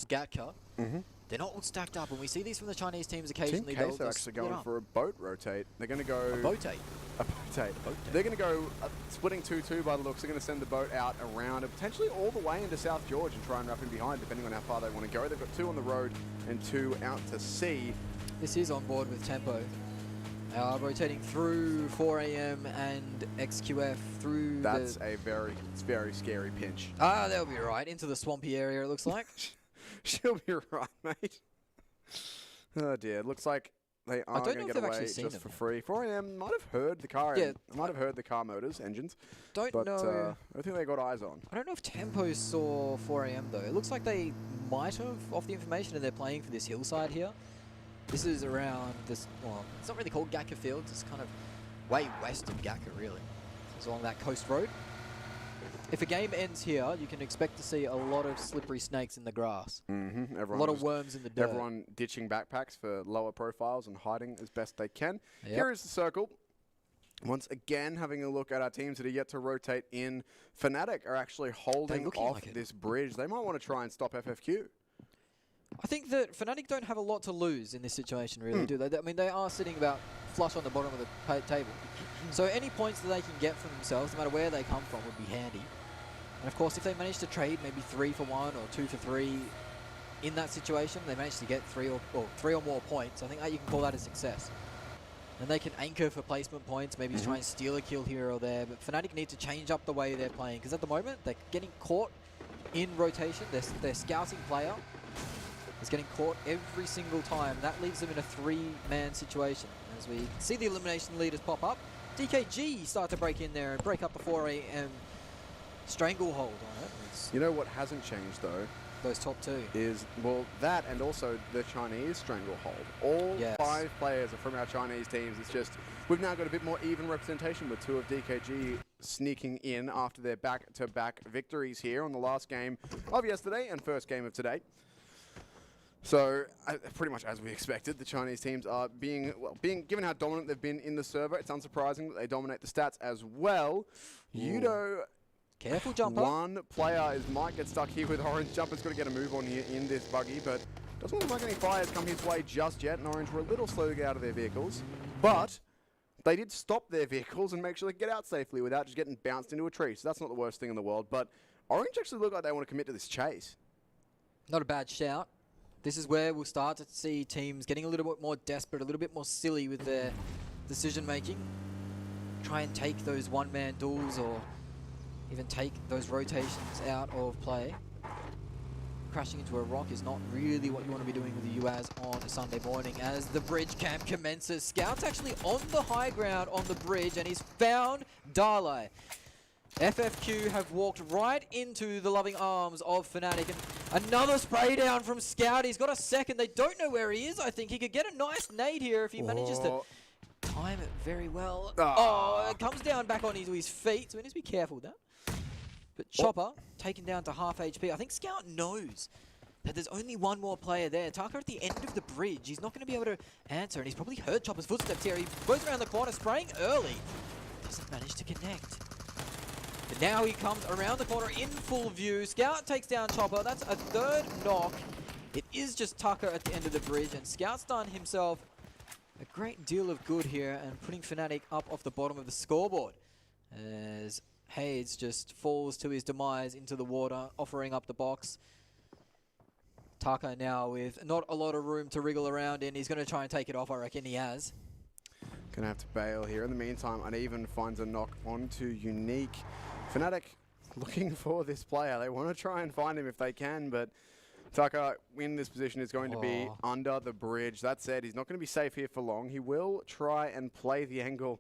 Gatka. They're not all stacked up, and we see these from the Chinese teams occasionally. Team Case are actually going for a boat rotate. They're going to go... A boat-tate. A boat-tate. They're going to go splitting 2-2 by the looks. They're going to send the boat out around and potentially all the way into South George and try and wrap in behind, depending on how far they want to go. They've got 2 on the road and 2 out to sea. This is on board with tempo. Rotating through 4 AM and XQF through That's a very scary pinch. They'll be right. Into the swampy area, it looks like. She'll be right, mate. Oh dear, it looks like they are going to get away just for free. 4 AM might have heard the car. Yeah, might have heard the car motors, engines. Don't but, know. I don't think they got eyes on. I don't know if Tempo saw 4 AM though. It looks like they might have, off the information, and they're playing for this hillside here. This is around this. Well, it's not really called Gakka Fields. It's kind of way west of Gakka, really. It's along that coast road. If a game ends here, you can expect to see a lot of slippery snakes in the grass. A lot of worms in the dirt. Everyone ditching backpacks for lower profiles and hiding as best they can. Yep. Here is the circle. Once again, having a look at our teams that are yet to rotate in. Fnatic are actually holding off like this bridge. They might want to try and stop FFQ. I think that Fnatic don't have a lot to lose in this situation, really, do they? I mean, they are sitting about flush on the bottom of the table. So any points that they can get for themselves, no matter where they come from, would be handy. And of course, if they manage to trade maybe 3 for 1 or 2 for 3 in that situation, they manage to get 3 or more points. I think that you can call that a success. And they can anchor for placement points, maybe try and steal a kill here or there. But Fnatic need to change up the way they're playing, because at the moment they're getting caught in rotation. Their scouting player is getting caught every single time. That leaves them in a 3-man situation. As we see the elimination leaders pop up, DKG start to break in there and break up the 4 AM stranglehold on it. You know what hasn't changed though? Those top 2. Is, well, that and also the Chinese stranglehold. All 5 players are from our Chinese teams. It's just, we've now got a bit more even representation with 2 of DKG sneaking in after their back-to-back victories here on the last game of yesterday and first game of today. So, pretty much as we expected, the Chinese teams are being given how dominant they've been in the server, it's unsurprising that they dominate the stats as well. Yudo, careful jumper. One player might get stuck here with Orange. Jumper's got to get a move on here in this buggy, but doesn't look like any fires come his way just yet, and Orange were a little slow to get out of their vehicles. But they did stop their vehicles and make sure they could get out safely without just getting bounced into a tree, so that's not the worst thing in the world. But Orange actually look like they want to commit to this chase. Not a bad shout. This is where we'll start to see teams getting a little bit more desperate, a little bit more silly with their decision-making. Try and take those one-man duels or even take those rotations out of play. Crashing into a rock is not really what you want to be doing with the UAS on a Sunday morning as the bridge camp commences. Scout's actually on the high ground on the bridge and he's found Dalai. FFQ have walked right into the loving arms of Fnatic, and another spray down from Scout. He's got a second. They don't know where he is. I think he could get a nice nade here if he manages to time it very well. Oh, it comes down back onto his feet, so he needs to be careful with that. But Chopper taken down to half HP. I think Scout knows that there's only one more player there. Taka at the end of the bridge. He's not going to be able to answer, and he's probably heard Chopper's footsteps here. He goes around the corner, spraying early. Doesn't manage to connect. But now he comes around the corner in full view. Scout takes down Chopper. That's a 3rd knock. It is just Tucker at the end of the bridge, and Scout's done himself a great deal of good here and putting Fnatic up off the bottom of the scoreboard. As Hayes just falls to his demise into the water, offering up the box. Taka now with not a lot of room to wriggle around in. He's going to try and take it off, I reckon he has. Gonna have to bail here. In the meantime, Uneven finds a knock onto Unique. Fnatic looking for this player. They want to try and find him if they can, but Taka in this position is going to be under the bridge. That said, he's not going to be safe here for long. He will try and play the angle,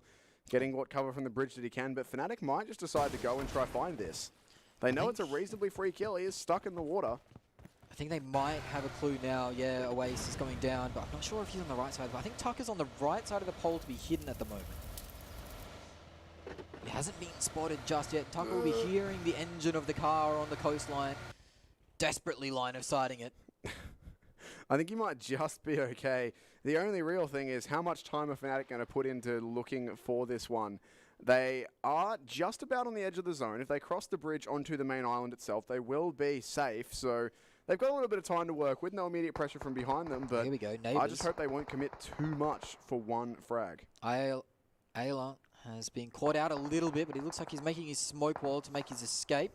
getting what cover from the bridge that he can, but Fnatic might just decide to go and try find this. They know it's a reasonably free kill. He is stuck in the water. I think they might have a clue now. Yeah, Oasis is going down, but I'm not sure if he's on the right side. But I think Tucker's on the right side of the pole to be hidden at the moment. He hasn't been spotted just yet. Tucker will be hearing the engine of the car on the coastline, desperately line of sighting it. I think he might just be okay. The only real thing is how much time are Fnatic going to put into looking for this one. They are just about on the edge of the zone. If they cross the bridge onto the main island itself, they will be safe. So they've got a little bit of time to work with, no immediate pressure from behind them, but here we go, I just hope they won't commit too much for one frag. Ayla has been caught out a little bit, but he looks like he's making his smoke wall to make his escape.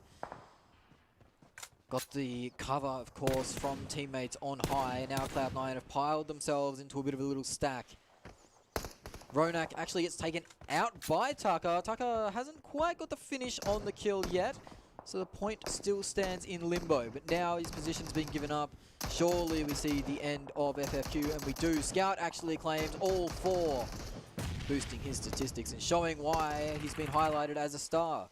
Got the cover, of course, from teammates on high. Now Cloud9 have piled themselves into a bit of a little stack. Ronak actually gets taken out by Tucker. Tucker hasn't quite got the finish on the kill yet, so the point still stands in limbo. But now his position's been given up. Surely we see the end of FFQ, and we do. Scout actually claims all 4, boosting his statistics and showing why he's been highlighted as a star.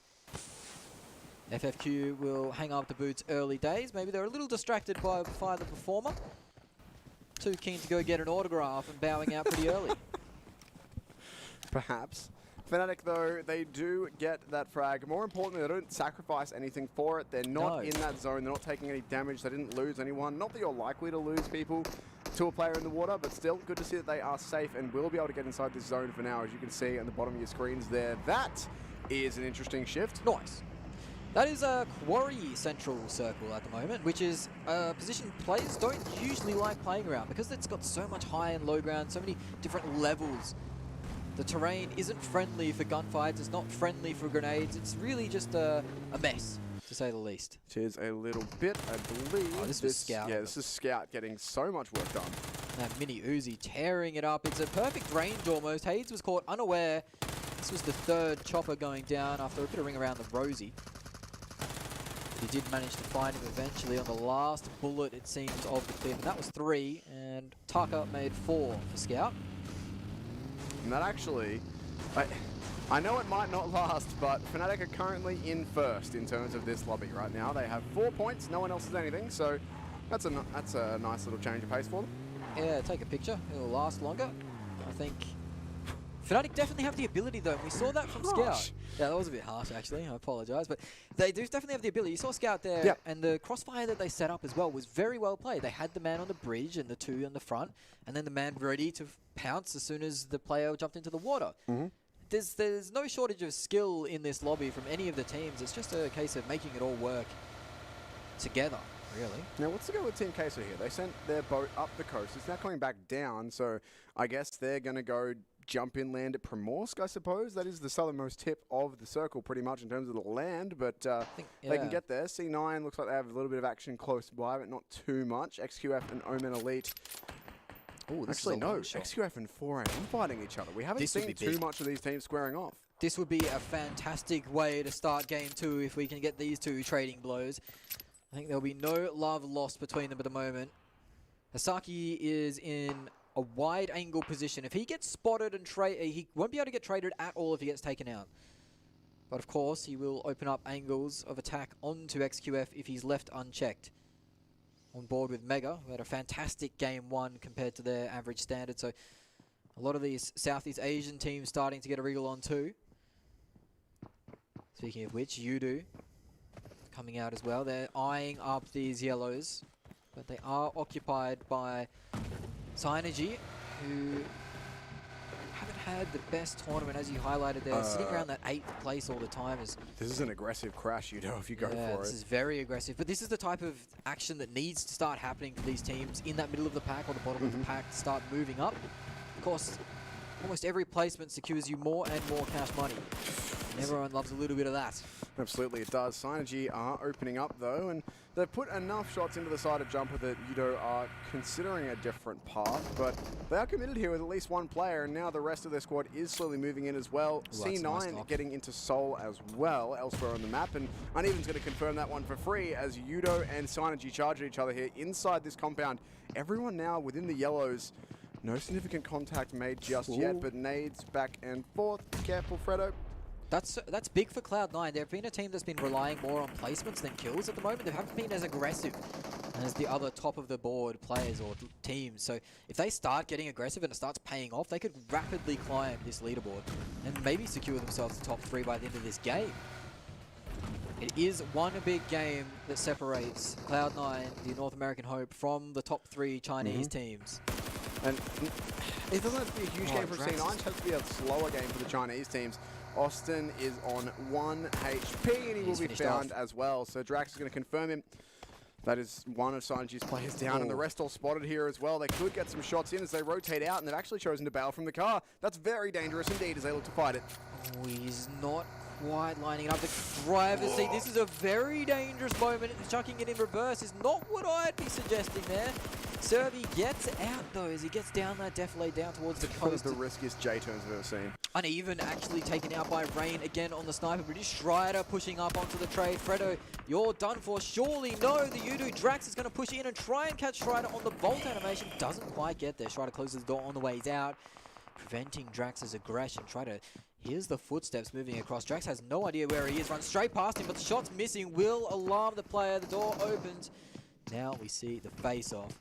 FFQ will hang up the boots early days. Maybe they're a little distracted by the performer. Too keen to go get an autograph and bowing out pretty early. Perhaps. Fnatic, though, they do get that frag. More importantly, they don't sacrifice anything for it. They're not in that zone. They're not taking any damage. They didn't lose anyone. Not that you're likely to lose people to a player in the water, but still good to see that they are safe and will be able to get inside this zone for now, as you can see on the bottom of your screens there. That is an interesting shift. Nice. That is a Quarry Central Circle at the moment, which is a position players don't usually like playing around because it's got so much high and low ground, so many different levels. The terrain isn't friendly for gunfights, it's not friendly for grenades, it's really just a mess, to say the least. It is a little bit, I believe. Oh, this was Scout. Yeah, this is Scout getting so much work done. That mini Uzi tearing it up. It's a perfect range almost. Hades was caught unaware. This was the 3rd chopper going down after a bit of ring around the Rosie. He did manage to find him eventually on the last bullet, it seems, of the clip. And that was 3, and Tucker made 4 for Scout. And that actually, I know it might not last, but Fnatic are currently in first in terms of this lobby right now. They have 4 points, no one else has anything, so that's a nice little change of pace for them. Yeah, take a picture, it'll last longer. I think Fnatic definitely have the ability though, and we saw that from Scout. Yeah, that was a bit harsh actually, I apologise, but they do definitely have the ability. You saw Scout there, and the crossfire that they set up as well was very well played. They had the man on the bridge and the 2 on the front, and then the man ready to pounce as soon as the player jumped into the water. There's no shortage of skill in this lobby from any of the teams. It's just a case of making it all work together, really. Now, what's the go with Team Queso here? They sent their boat up the coast. It's now coming back down, so I guess they're going to go jump inland at Primorsk, I suppose. That is the southernmost tip of the circle, pretty much, in terms of the land, but they can get there. C9 looks like they have a little bit of action close by, but not too much. XQF and Omen Elite. Oh, actually, no. XQF and 4AM fighting each other. We haven't seen too much of these teams squaring off. This would be a fantastic way to start game 2 if we can get these 2 trading blows. I think there'll be no love lost between them at the moment. Hasaki is in a wide angle position. If he gets spotted and he won't be able to get traded at all if he gets taken out. But of course, he will open up angles of attack onto XQF if he's left unchecked. On board with Mega, who had a fantastic game 1 compared to their average standard. So a lot of these Southeast Asian teams starting to get a wriggle on too. Speaking of which, Yudu coming out as well. They're eyeing up these yellows, but they are occupied by Synergy, who haven't had the best tournament, as you highlighted there. Sitting around that 8th place all the time. This is an aggressive crash, you know, if you go for it. This is very aggressive, but this is the type of action that needs to start happening for these teams in that middle of the pack or the bottom of the pack to start moving up. Of course, almost every placement secures you more and more cash money. And everyone loves a little bit of that. Absolutely, it does. Synergy are opening up, though, and they've put enough shots into the side of Jumper that Yudo are considering a different path, but they are committed here with at least 1 player, and now the rest of their squad is slowly moving in as well. Ooh, C9 nice getting into Seoul as well, elsewhere on the map, and Uneven's going to confirm that one for free as Yudo and Synergy charge at each other here inside this compound. Everyone now within the yellows. No significant contact made just yet, but nades back and forth. Careful, Fredo. That's big for Cloud9. They've been a team that's been relying more on placements than kills at the moment. They haven't been as aggressive as the other top of the board players or teams. So if they start getting aggressive and it starts paying off, they could rapidly climb this leaderboard and maybe secure themselves the top 3 by the end of this game. It is one big game that separates Cloud9, the North American hope, from the top 3 Chinese teams. And it doesn't have to be a huge game for C9, it has to be a slower game for the Chinese teams. Austin is on 1 HP and he will be found as well. So Drax is going to confirm him. That is one of Synergy's players down, and the rest all spotted here as well. They could get some shots in as they rotate out, and they've actually chosen to bail from the car. That's very dangerous indeed as they look to fight it. Oh, he's not quite lining it up. The driver's seat, this is a very dangerous moment. Chucking it in reverse is not what I'd be suggesting there. Servi gets out though as he gets down that defilade down towards the coast. The riskiest J-turns I've ever seen. Uneven, actually taken out by Rain again on the sniper. British Strider pushing up onto the trade. Fredo, you're done for. Surely no, the Udo Drax is going to push in and try and catch Strider on the Bolt animation. Doesn't quite get there. Strider closes the door on the way out, preventing Drax's aggression. Here's the footsteps moving across. Drax has no idea where he is. Runs straight past him, but the shot's missing. Will alarm the player. The door opens. Now we see the face-off.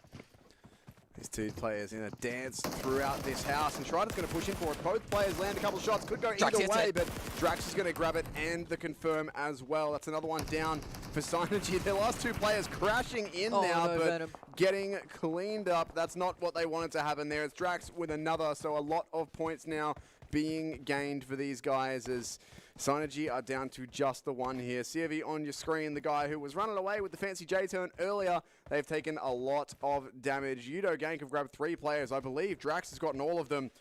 These two players in a dance throughout this house, and Schreider's going to push in for it. Both players land a couple of shots. Could go either way, but Drax is going to grab it and the confirm as well. That's another one down for Synergy. Their last two players crashing in now, but Venom getting cleaned up. That's not what they wanted to happen there. It's Drax with another, so a lot of points now being gained for these guys as Synergy are down to just the one here. Seru on your screen, the guy who was running away with the fancy J-turn earlier. They've taken a lot of damage. Wwcd have grabbed 3 players. I believe Drax has gotten all of them.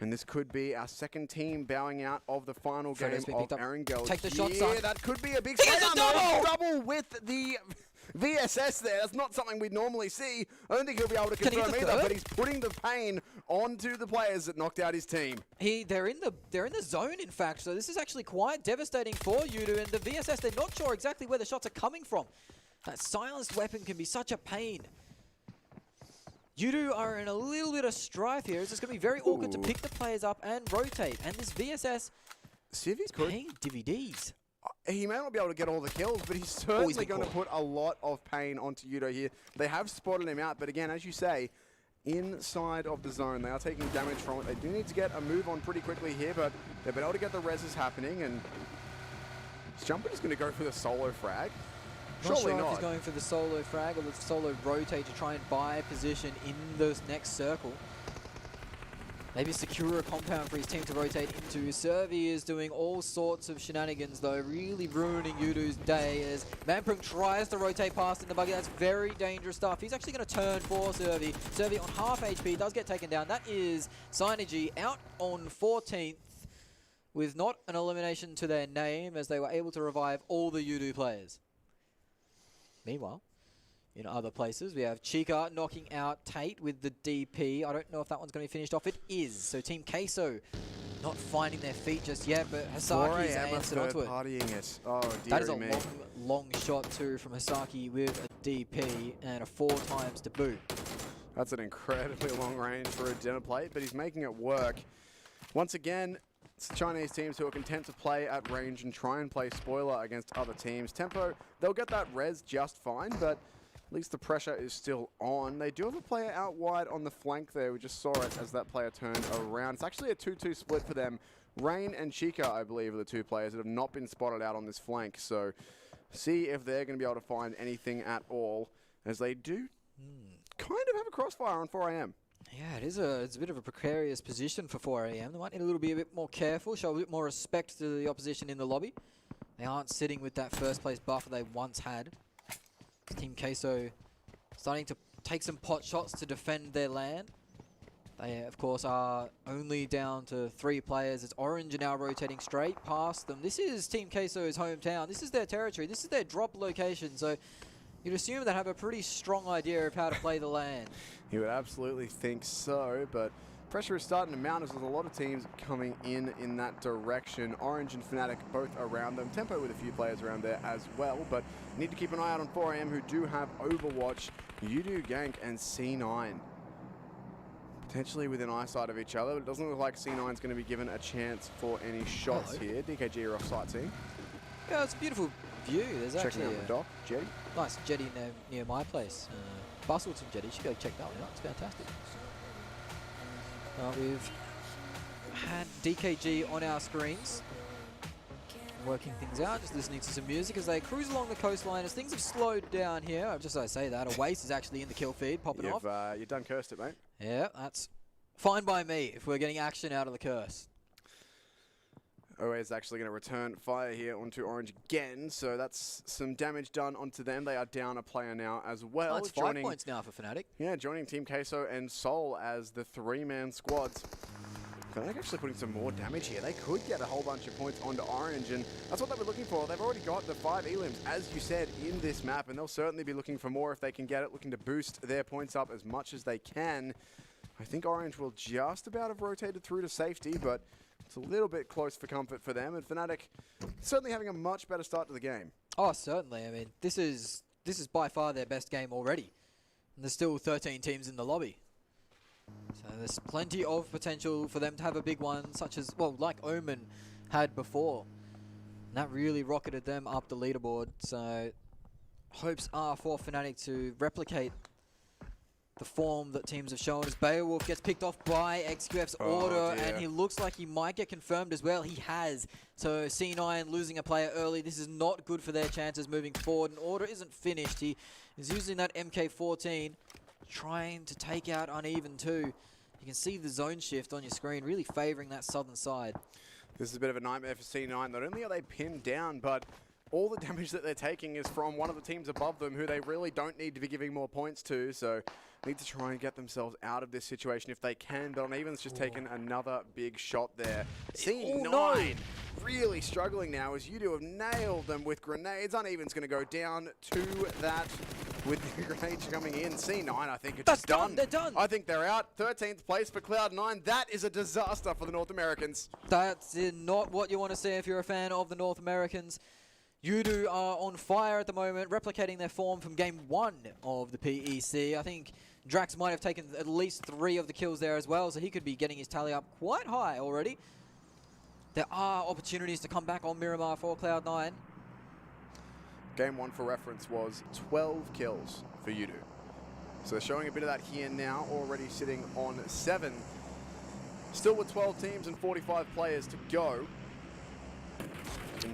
And this could be our second team bowing out of the final game of Erangel. Take the shot, son. That could be a big double with the VSS there. That's not something we'd normally see. I don't think he'll be able to confirm either, but he's putting the pain onto the players that knocked out his team. They're in the zone, in fact, so this is actually quite devastating for Udo, and the VSS, they're not sure exactly where the shots are coming from. That silenced weapon can be such a pain. Udo are in a little bit of strife here. It's just going to be very awkward to pick the players up and rotate, and this VSS is paying DVDs. He may not be able to get all the kills, but he's certainly going to put a lot of pain onto Udo here. They have spotted him out, but again, as you say, inside of the zone, they are taking damage from it. They do need to get a move on pretty quickly here, but they've been able to get the reses happening, and Jumper is going to go for the solo frag. Not sure if he's going for the solo frag or the solo rotate to try and buy position in the next circle. Maybe secure a compound for his team to rotate into. Servi is doing all sorts of shenanigans though, really ruining Udo's day as Manprung tries to rotate past in the buggy. That's very dangerous stuff. He's actually going to turn for Servi. Servi on half HP does get taken down. That is Synergy out on 14th with not an elimination to their name as they were able to revive all the Udo players. Meanwhile, in other places, we have Chica knocking out Tate with the DP. I don't know if that one's going to be finished off. It is. So Team Queso not finding their feet just yet, but Hasaki's answered onto it. Oh, dear that is a long shot too from Hasaki with a DP and a 4 times to boot. That's an incredibly long range for a dinner plate, but he's making it work. Once again, it's the Chinese teams who are content to play at range and try and play spoiler against other teams. Tempo, they'll get that res just fine, but at least the pressure is still on. They do have a player out wide on the flank there. We just saw it as that player turned around. It's actually a 2-2 split for them. Rain and Chica, I believe, are the 2 players that have not been spotted out on this flank. So see if they're going to be able to find anything at all, as they do kind of have a crossfire on 4 AM. Yeah, it's a bit of a precarious position for 4 AM. They might need a bit more careful, show a bit more respect to the opposition in the lobby. They aren't sitting with that first place buffer they once had. Team Queso starting to take some pot shots to defend their land. They, of course, are only down to 3 players. It's Orange now rotating straight past them. This is Team Queso's hometown. This is their territory. This is their drop location. So you'd assume they have a pretty strong idea of how to play the land. You would absolutely think so, but pressure is starting to mount as there's a lot of teams coming in that direction. Orange and Fnatic both around them. Tempo with a few players around there as well, but need to keep an eye out on 4 AM who do have Overwatch, Wwcd and C9. Potentially within eyesight of each other, but it doesn't look like C9's going to be given a chance for any shots here. DKG are off sightseeing. Yeah, it's a beautiful view. There's checking out the dock, jetty. Nice jetty near my place. Bustleton jetty. You should go check that one out. It's fantastic. We've had DKG on our screens, working things out, just listening to some music as they cruise along the coastline. As things have slowed down here, just as I say that, a Waste is actually in the kill feed, popping off. You've done cursed it, mate. Yeah, that's fine by me if we're getting action out of the curse. OA is actually going to return fire here onto Orange again, so that's some damage done onto them. They are down a player now as well. Oh, it's 5 points now for Fnatic. Yeah, joining Team Queso and Sol as the 3-man squads. Fnatic actually putting some more damage here. They could get a whole bunch of points onto Orange, and that's what they were looking for. They've already got the 5 elims, as you said, in this map, and they'll certainly be looking for more if they can get it, looking to boost their points up as much as they can. I think Orange will just about have rotated through to safety, but it's a little bit close for comfort for them, and Fnatic certainly having a much better start to the game. Oh, certainly. I mean, this is by far their best game already. And there's still 13 teams in the lobby. So there's plenty of potential for them to have a big one, such as, well, like Omen had before. And that really rocketed them up the leaderboard. So hopes are for Fnatic to replicate the form that teams have shown, as Beowulf gets picked off by XQF's order, and he looks like he might get confirmed as well. He has. So C9 losing a player early. This is not good for their chances moving forward, and order isn't finished. He is using that MK14, trying to take out Uneven too. You can see the zone shift on your screen, really favouring that southern side. This is a bit of a nightmare for C9. Not only are they pinned down, but all the damage that they're taking is from one of the teams above them, who they really don't need to be giving more points to. So need to try and get themselves out of this situation if they can. But Uneven's just taken another big shot there. C9 really struggling now, as you do have nailed them with grenades. Uneven's going to go down to that with the grenades coming in. C9, I think, are just done. They're done. I think they're out. 13th place for Cloud9. That is a disaster for the North Americans. That's not what you want to see if you're a fan of the North Americans. Yudu are on fire at the moment, replicating their form from game 1 of the PEC. I think Drax might have taken at least 3 of the kills there as well, so he could be getting his tally up quite high already. There are opportunities to come back on Miramar for Cloud9. Game 1, for reference, was 12 kills for Yudu. So they're showing a bit of that here now, already sitting on 7. Still with 12 teams and 45 players to go.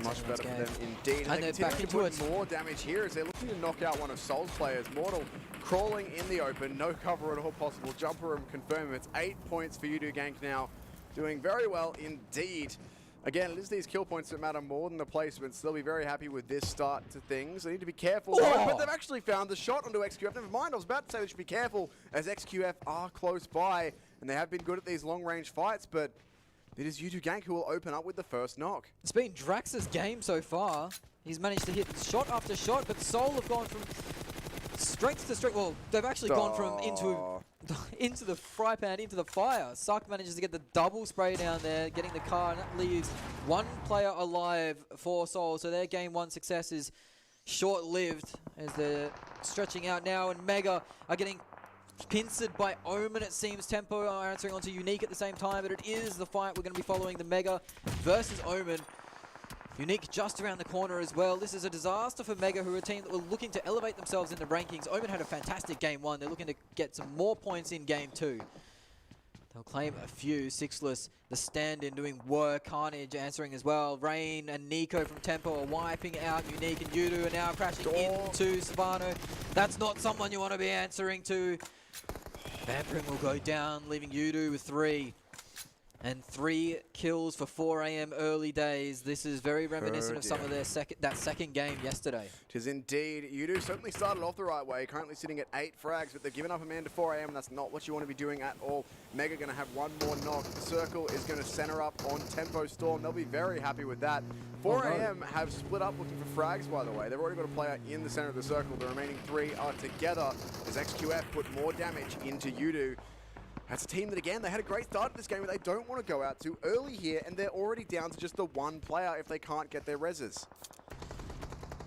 Much better for them indeed. And they're back into it. More damage here as they're looking to knock out one of Sol's players. Mortal crawling in the open, no cover at all possible. Jumper room confirm. It's 8 points for Yudu Gank now. Doing very well indeed. Again, it is these kill points that matter more than the placements. They'll be very happy with this start to things. They need to be careful. Oh. But they've actually found the shot onto XQF. Never mind, I was about to say they should be careful, as XQF are close by. And they have been good at these long-range fights, but it is Yudu Gank who will open up with the first knock. It's been Drax's game so far. He's managed to hit shot after shot, but Sol have gone from strength to strength. Well, they've actually gone from into the fry pan, into the fire. Suck manages to get the double spray down there, getting the car, and that leaves one player alive for Sol. So their game 1 success is short-lived as they're stretching out now, and Mega are getting pincered by Omen, it seems. Tempo are answering onto Unique at the same time, but it is the fight we're going to be following, the Mega versus Omen. Unique just around the corner as well. This is a disaster for Mega, who are a team that were looking to elevate themselves in the rankings. Omen had a fantastic game 1. They're looking to get some more points in game 2. They'll claim a few. Sixless, the stand-in, doing work. Carnage answering as well. Rain and Nico from Tempo are wiping out Unique, and Yudu are now crashing into Savano. That's not someone you want to be answering to. Vampering will go down, leaving Yudu with 3. And 3 kills for 4 AM early days. This is very reminiscent of some of their second game yesterday. It is indeed. Yudu certainly started off the right way, currently sitting at 8 frags, but they've given up a man to 4 AM. That's not what you want to be doing at all. Mega going to have one more knock. The circle is going to center up on Tempo Storm. They'll be very happy with that. 4 AM have split up looking for frags, by the way. They've already got a player in the center of the circle. The remaining 3 are together as XQF put more damage into Yudu. That's a team that, again, they had a great start at this game, but they don't want to go out too early here, and they're already down to just the 1 player if they can't get their reses.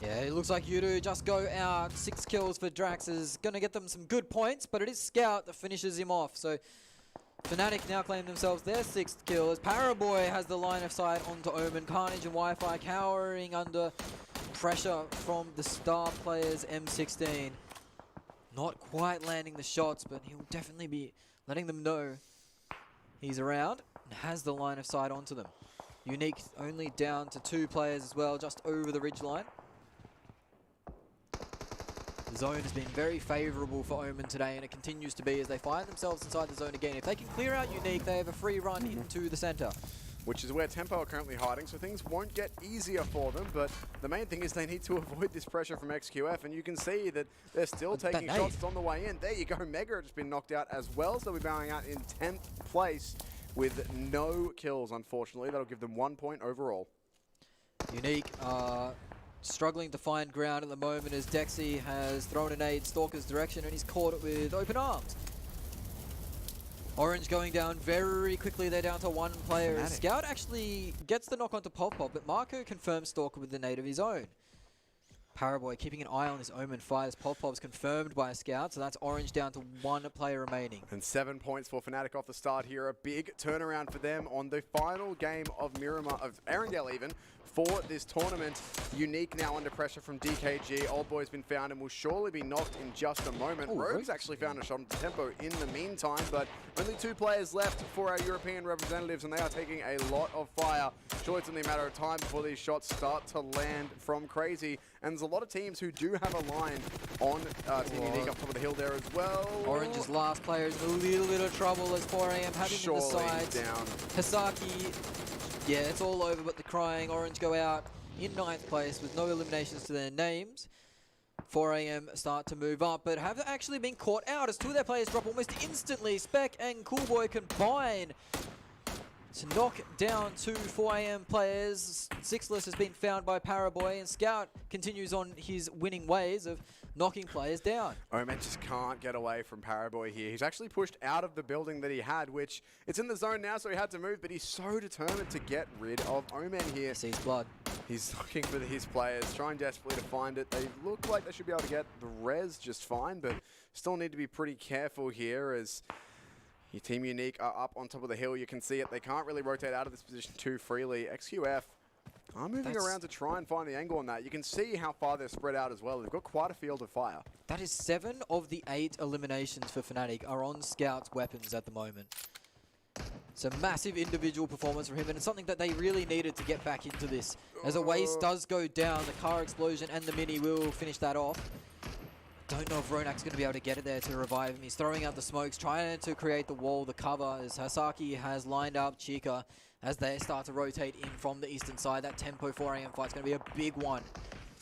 Yeah, it looks like Yudu just go out. 6 kills for Drax is going to get them some good points, but it is Scout that finishes him off. So Fnatic now claim themselves their 6th kill, as Paraboy has the line of sight onto Omen. Carnage and Wi-Fi cowering under pressure from the star players M16. Not quite landing the shots, but he'll definitely be letting them know he's around and has the line of sight onto them. Unique only down to 2 players as well, just over the ridgeline. The zone has been very favourable for Omen today, and it continues to be as they find themselves inside the zone again. If they can clear out Unique, they have a free run into the centre. which is where Tempo are currently hiding, so things won't get easier for them, but the main thing is they need to avoid this pressure from XQF, and you can see that they're still taking shots on the way in. There you go, Mega has been knocked out as well, so they'll be bowing out in 10th place with no kills, unfortunately. That'll give them 1 point overall. Unique struggling to find ground at the moment as Dexy has thrown a nade Stalker's direction and he's caught it with open arms. Orange going down very quickly. They're down to one player. Fnatic. Scout actually gets the knock onto Pop Pop, but Marco confirms Stalker with the nade of his own. Paraboy keeping an eye on this Omen fight as Pop Pop's confirmed by a Scout, so that's Orange down to one player remaining. And 7 points for Fnatic off the start here. A big turnaround for them on the final game of Erangel even, for this tournament. Unique now under pressure from DKG. Old Boy's been found and will surely be knocked in just a moment. Ooh, Rogue's actually found a shot on Tempo in the meantime, but only 2 players left for our European representatives, and they are taking a lot of fire. Surely it's only a matter of time before these shots start to land from Crazy. And there's a lot of teams who do have a line on Team Unique up top of the hill there as well. Orange's last player is in a little bit of trouble as 4AM having him decide. Down. Hisaki, yeah, it's all over but the crying. Orange go out in 9th place with no eliminations to their names. 4AM start to move up, but have actually been caught out as 2 of their players drop almost instantly. Spec and Coolboy combine to knock down 2 4AM players. Sixless has been found by Paraboy, and Scout continues on his winning ways of knocking players down. Omen just can't get away from Paraboy here. He's actually pushed out of the building that he had, which it's in the zone now, so he had to move, but he's so determined to get rid of Omen here. He sees blood. He's looking for his players, trying desperately to find it. They look like they should be able to get the res just fine, but still need to be pretty careful here as your Team Unique are up on top of the hill. You can see it. They can't really rotate out of this position too freely. XQF are moving around to try and find the angle on that. You can see how far they're spread out as well. They've got quite a field of fire. That is 7 of the 8 eliminations for Fnatic are on Scout's weapons at the moment. It's a massive individual performance from him, and it's something that they really needed to get back into this. As a waste does go down, the car explosion and the mini will finish that off. Don't know if Ronak's going to be able to get it there to revive him. He's throwing out the smokes, trying to create the wall, the cover, as Hisaki has lined up Chica as they start to rotate in from the eastern side. That Tempo 4AM fight's going to be a big one.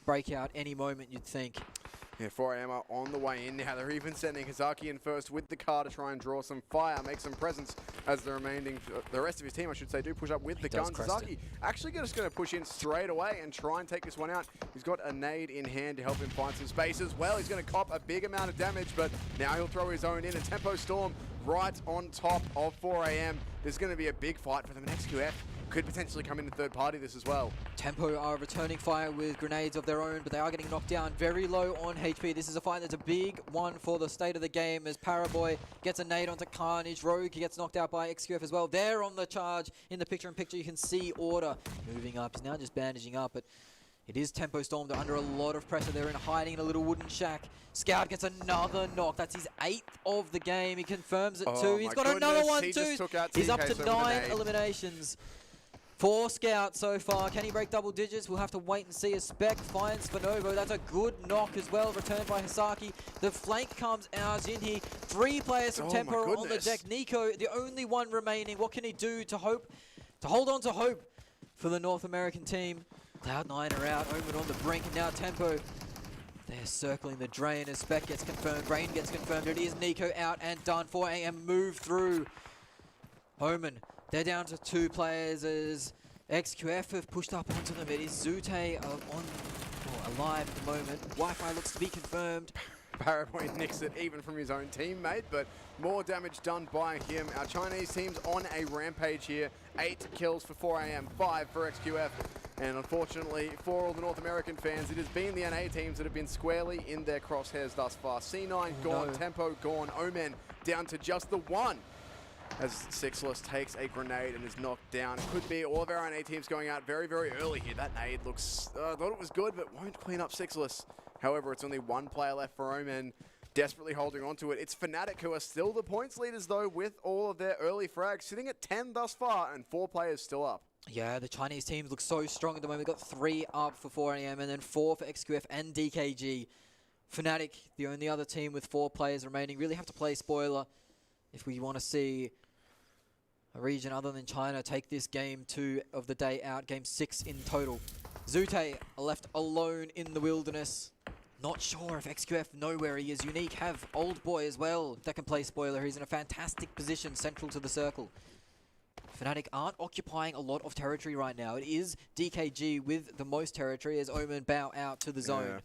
Breakout any moment, you'd think. Yeah, 4AM are on the way in now. They're even sending Hisaki in first with the car to try and draw some fire, make some presence as the rest of his team, I should say, do push up with the guns. Hisaki actually just going to push in straight away and try and take this one out. He's got a nade in hand to help him find some space as well. He's going to cop a big amount of damage, but now he'll throw his own in. A Tempo Storm right on top of 4AM. There's going to be a big fight for them. And XQF could potentially come in the third party this as well. Tempo are returning fire with grenades of their own, but they are getting knocked down very low on HP. This is a fight that's a big one for the state of the game as Paraboy gets a nade onto Carnage. Rogue gets knocked out by XQF as well. They're on the charge. In the picture-in-picture, you can see Order moving up. He's now just bandaging up, but it is Tempo Storm. They're under a lot of pressure. They're hiding in a little wooden shack. Scout gets another knock. That's his 8th of the game. He confirms it too. He's got another one too. He's up to 9 eliminations. 4 Scouts so far. Can he break double digits? We'll have to wait and see as Spec finds Fanovo. That's a good knock as well, returned by Hisaki. The flank comes out. Zinhi, 3 players from Tempo on the deck. Nico, the only one remaining. What can he do to hold on to hope for the North American team? Cloud9 are out. Omen on the brink, and now Tempo. They're circling the drain as Spec gets confirmed. Rain gets confirmed. It is Nico out and done. 4AM move through. Omen. They're down to 2 players as XQF have pushed up onto them. It is Zute alive at the moment. Wi-Fi looks to be confirmed. Paraboy nicks it even from his own teammate, but more damage done by him. Our Chinese team's on a rampage here. 8 kills for 4AM, 5 for XQF. And unfortunately, for all the North American fans, it has been the NA teams that have been squarely in their crosshairs thus far. C9 gone, Tempo gone, Omen down to just the 1. As Sixless takes a grenade and is knocked down. It could be all of our NA teams going out very, very early here. That nade looks, I thought it was good, but won't clean up Sixless. However, it's only 1 player left for Omen, desperately holding on to it. It's Fnatic who are still the points leaders, though, with all of their early frags, sitting at 10 thus far, and 4 players still up. Yeah, the Chinese teams look so strong at the moment. We've got 3 up for 4AM and then 4 for XQF and DKG. Fnatic, the only other team with 4 players remaining, really have to play spoiler if we want to see a region other than China take this game 2 of the day out, game 6 in total. Zute left alone in the wilderness. Not sure if XQF know where he is. Unique have Old Boy as well that can play spoiler. He's in a fantastic position central to the circle. Fnatic aren't occupying a lot of territory right now. It is DKG with the most territory as Omen bow out to the zone. Yeah.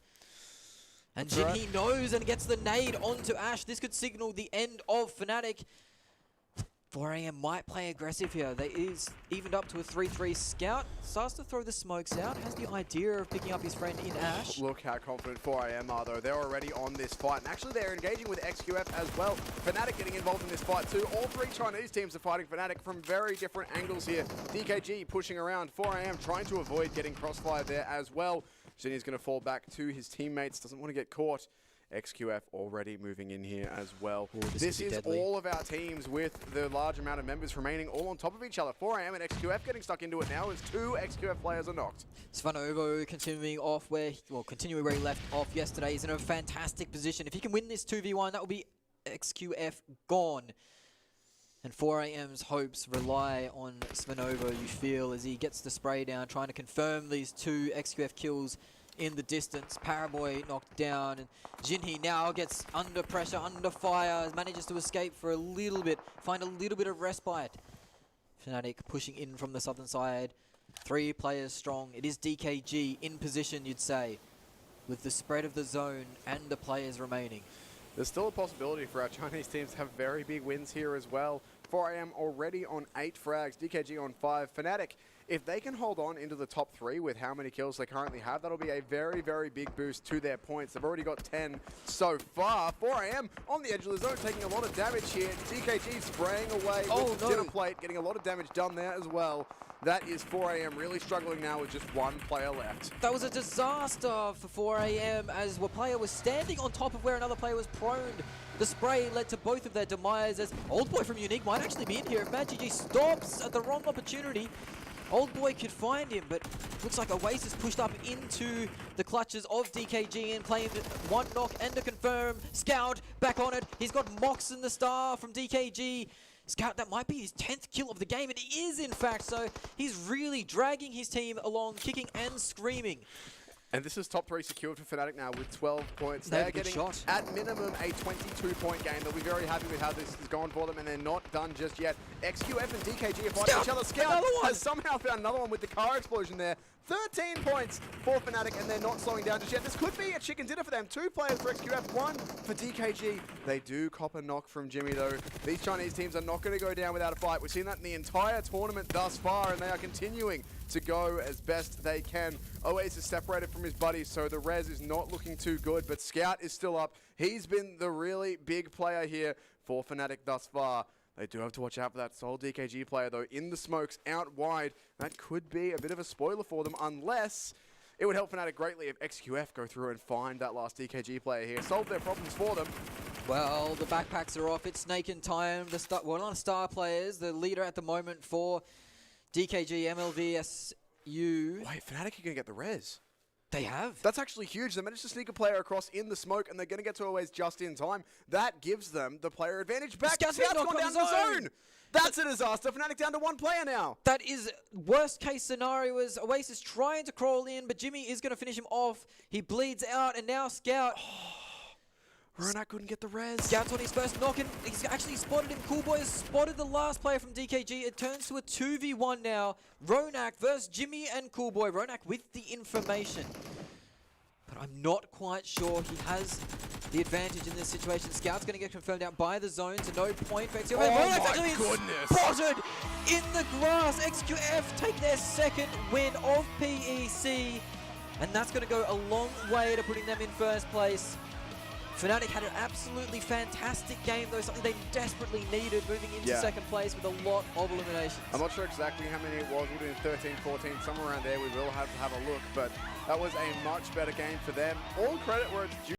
And Jinhee knows and gets the nade onto Ash. This could signal the end of Fnatic. 4AM might play aggressive here. They is evened up to a 3-3. Scout starts to throw the smokes out. Has the idea of picking up his friend in Ash. Look how confident 4AM are, though. They're already on this fight. And actually, they're engaging with XQF as well. Fnatic getting involved in this fight, too. All 3 Chinese teams are fighting Fnatic from very different angles here. DKG pushing around. 4AM trying to avoid getting crossfire there as well. Jinhee's going to fall back to his teammates. Doesn't want to get caught. XQF already moving in here as well. Ooh, this is deadly. All of our teams with the large amount of members remaining all on top of each other. 4AM and XQF getting stuck into it now as 2 XQF players are knocked. Svanovo continuing where he left off yesterday. He's in a fantastic position. If he can win this 2v1, that will be XQF gone. And 4AM's hopes rely on Svanovo, you feel, as he gets the spray down, trying to confirm these 2 XQF kills in the distance. Paraboy knocked down, and Jinhee now gets under pressure, under fire, manages to escape for a little bit, find a little bit of respite. Fnatic pushing in from the southern side. 3 players strong. It is DKG in position, you'd say, with the spread of the zone and the players remaining. There's still a possibility for our Chinese teams to have very big wins here as well. 4AM already on 8 frags, DKG on 5. Fnatic, if they can hold on into the top 3 with how many kills they currently have, that'll be a very, very big boost to their points. They've already got 10 so far. 4AM on the edge of the zone, taking a lot of damage here. DKG spraying away with the dinner plate, getting a lot of damage done there as well. That is 4AM really struggling now with just 1 player left. That was a disaster for 4AM as one player was standing on top of where another player was prone. The spray led to both of their demise as Old Boy from Unique might actually be in here. If MadGG stops at the wrong opportunity, Old Boy could find him, but looks like Oasis pushed up into the clutches of DKG and claimed 1 knock and a confirm. Scout back on it. He's got Mox in the star from DKG. Scout, that might be his 10th kill of the game. It is, in fact, so he's really dragging his team along, kicking and screaming. And this is top 3 secured for Fnatic now with 12 points. They're getting, at minimum, a 22-point game. They'll be very happy with how this has gone for them, and they're not done just yet. XQF and DKG are fighting each other. Scout has somehow found another one with the car explosion there. 13 points for Fnatic, and they're not slowing down just yet. This could be a chicken dinner for them. 2 players for XQF, 1 for DKG. They do cop a knock from Jimmy, though. These Chinese teams are not going to go down without a fight. We've seen that in the entire tournament thus far, and they are continuing to go as best they can. Oasis is separated from his buddies, so the res is not looking too good, but Scout is still up. He's been the really big player here for Fnatic thus far. They do have to watch out for that sole DKG player, though, in the smokes, out wide. That could be a bit of a spoiler for them, unless it would help Fnatic greatly if XQF go through and find that last DKG player here. Solve their problems for them. Well, the backpacks are off. It's Snake in time. One of the star players, the leader at the moment for DKG, MLVSU. Wait, Fnatic are going to get the res. They have. That's actually huge. They managed to sneak a player across in the smoke, and they're going to get to Oasis just in time. That gives them the player advantage back. Scout's gone down the zone. That's a disaster. Fnatic down to 1 player now. That is worst case scenario as Oasis trying to crawl in, but Jimmy is going to finish him off. He bleeds out, and now Scout... Ronak couldn't get the res. Scout's on his first knock, and he's actually spotted him. Cool Boy has spotted the last player from DKG. It turns to a 2v1 now. Ronak versus Jimmy and Cool Boy. Ronak with the information. But I'm not quite sure he has the advantage in this situation. Scout's going to get confirmed out by the zone to no point for XQF. Oh my goodness! Spotted in the grass. XQF take their 2nd win of PEC. And that's going to go a long way to putting them in 1st place. Fnatic had an absolutely fantastic game, though, something they desperately needed moving into 2nd place with a lot of eliminations. I'm not sure exactly how many it was. We're doing 13, 14, somewhere around there. We will have to have a look, but that was a much better game for them. All credit where it's due